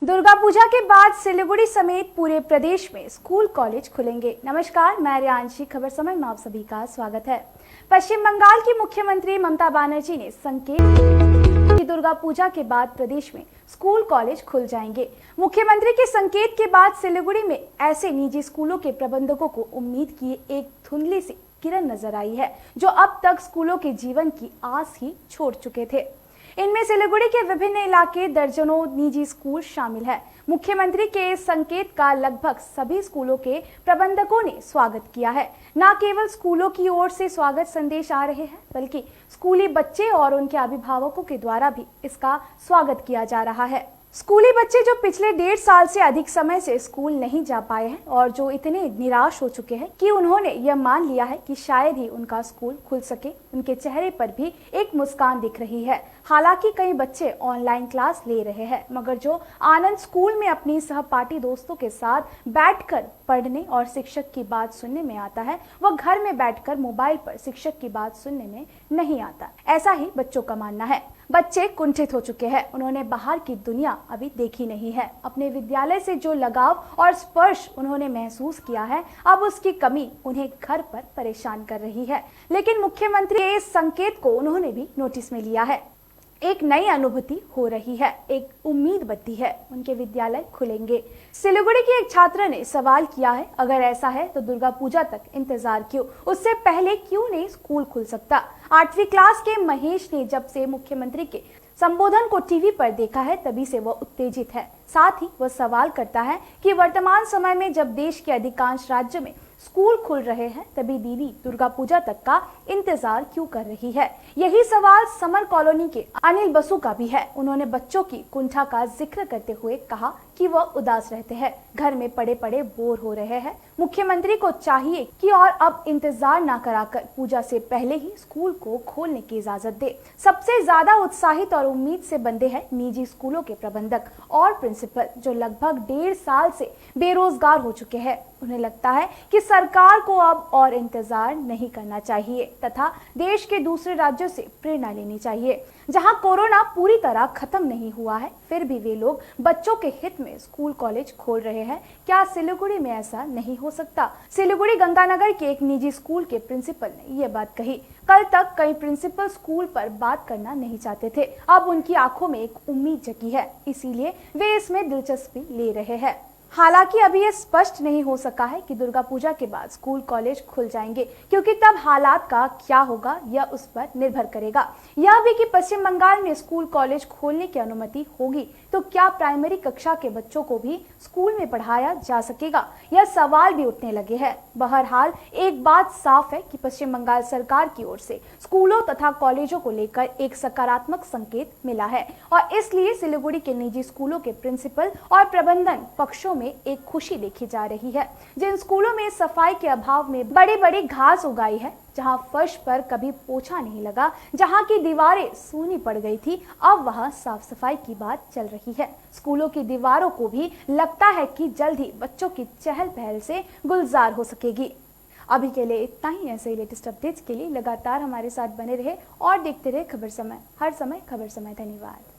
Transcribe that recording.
दुर्गा पूजा के बाद सिलीगुड़ी समेत पूरे प्रदेश में स्कूल कॉलेज खुलेंगे। नमस्कार, मैं रियांशी, खबर समय में आप सभी का स्वागत है। पश्चिम बंगाल की मुख्यमंत्री ममता बनर्जी ने संकेत कि दुर्गा पूजा के बाद प्रदेश में स्कूल कॉलेज खुल जाएंगे। मुख्यमंत्री के संकेत के बाद सिलीगुड़ी में ऐसे निजी स्कूलों के प्रबंधकों को उम्मीद की एक धुंधली सी किरण नजर आई है, जो अब तक स्कूलों के जीवन की आस ही छोड़ चुके थे। इनमें सिलीगुड़ी के विभिन्न इलाके दर्जनों निजी स्कूल शामिल है। मुख्यमंत्री के इस संकेत का लगभग सभी स्कूलों के प्रबंधकों ने स्वागत किया है। न केवल स्कूलों की ओर से स्वागत संदेश आ रहे हैं, बल्कि स्कूली बच्चे और उनके अभिभावकों के द्वारा भी इसका स्वागत किया जा रहा है। स्कूली बच्चे जो पिछले 1.5 साल से अधिक समय से स्कूल नहीं जा पाए हैं और जो इतने निराश हो चुके हैं कि उन्होंने यह मान लिया है कि शायद ही उनका स्कूल खुल सके, उनके चेहरे पर भी एक मुस्कान दिख रही है। हालांकि कई बच्चे ऑनलाइन क्लास ले रहे हैं, मगर जो आनंद स्कूल में अपनी सहपाठी दोस्तों के साथ बैठकर पढ़ने और शिक्षक की बात सुनने में आता है, वह घर में बैठकर मोबाइल पर शिक्षक की बात सुनने में नहीं आता। ऐसा ही बच्चों का मानना है। बच्चे कुंठित हो चुके हैं, उन्होंने बाहर की दुनिया अभी देखी नहीं है। अपने विद्यालय से जो लगाव और स्पर्श उन्होंने महसूस किया है, अब उसकी कमी उन्हें घर पर परेशान कर रही है। लेकिन मुख्यमंत्री के इस संकेत को उन्होंने भी नोटिस में लिया है। एक नई अनुभूति हो रही है, एक उम्मीद बत्ती है, उनके विद्यालय खुलेंगे। सिलीगुड़ी की एक छात्रा ने सवाल किया है, अगर ऐसा है तो दुर्गा पूजा तक इंतजार क्यों, उससे पहले क्यों नहीं स्कूल खुल सकता। 8वीं क्लास के महेश ने जब से मुख्यमंत्री के संबोधन को टीवी पर देखा है, तभी से वह उत्तेजित है। साथ ही वह सवाल करता है कि वर्तमान समय में जब देश के अधिकांश राज्यों में स्कूल खुल रहे हैं, तभी दीदी दुर्गा पूजा तक का इंतजार क्यों कर रही है। यही सवाल समर कॉलोनी के अनिल बसु का भी है। उन्होंने बच्चों की कुंठा का जिक्र करते हुए कहा कि वह उदास रहते हैं, घर में पड़े पड़े बोर हो रहे हैं। मुख्यमंत्री को चाहिए कि और अब इंतजार न कराकर पूजा से पहले ही स्कूल को खोलने की इजाजत दे। सबसे ज्यादा उत्साहित और उम्मीद से बंधे हैं निजी स्कूलों के प्रबंधक और प्रिंसिपल, जो लगभग 1.5 साल से बेरोजगार हो चुके हैं। उन्हें लगता है कि सरकार को अब और इंतजार नहीं करना चाहिए तथा देश के दूसरे राज्यों से प्रेरणा लेनी चाहिए। जहां कोरोना पूरी तरह खत्म नहीं हुआ है, फिर भी वे लोग बच्चों के हित में स्कूल कॉलेज खोल रहे हैं। क्या सिलीगुड़ी में ऐसा नहीं हो सकता? सिलीगुड़ी गंगानगर के एक निजी स्कूल के प्रिंसिपल ने यह बात कही। कल तक कई प्रिंसिपल स्कूल पर बात करना नहीं चाहते थे, अब उनकी आंखों में एक उम्मीद जगी है, इसीलिए वे इसमें दिलचस्पी ले रहे हैं। हालांकि अभी यह स्पष्ट नहीं हो सका है कि दुर्गा पूजा के बाद स्कूल कॉलेज खुल जाएंगे, क्योंकि तब हालात का क्या होगा यह उस पर निर्भर करेगा। यह भी कि पश्चिम बंगाल में स्कूल कॉलेज खोलने की अनुमति होगी तो क्या प्राइमरी कक्षा के बच्चों को भी स्कूल में पढ़ाया जा सकेगा, यह सवाल भी उठने लगे हैं। बहरहाल एक बात साफ है कि पश्चिम बंगाल सरकार की ओर से स्कूलों तथा कॉलेजों को लेकर एक सकारात्मक संकेत मिला है और इसलिए सिलीगुड़ी के निजी स्कूलों के प्रिंसिपल और प्रबंधन पक्षों में एक खुशी देखी जा रही है। जिन स्कूलों में सफाई के अभाव में बड़ी बड़ी घास उगाई है, जहां फर्श पर कभी पोछा नहीं लगा, जहां की दीवारें सूनी पड़ गई थी, अब वहां साफ सफाई की बात चल रही है। स्कूलों की दीवारों को भी लगता है कि जल्द ही बच्चों की चहल पहल से गुलजार हो सकेगी। अभी के लिए इतना ही। ऐसे ही लेटेस्ट अपडेट्स के लिए लगातार हमारे साथ बने रहे और देखते रहे खबर समय, हर समय खबर समय। धन्यवाद।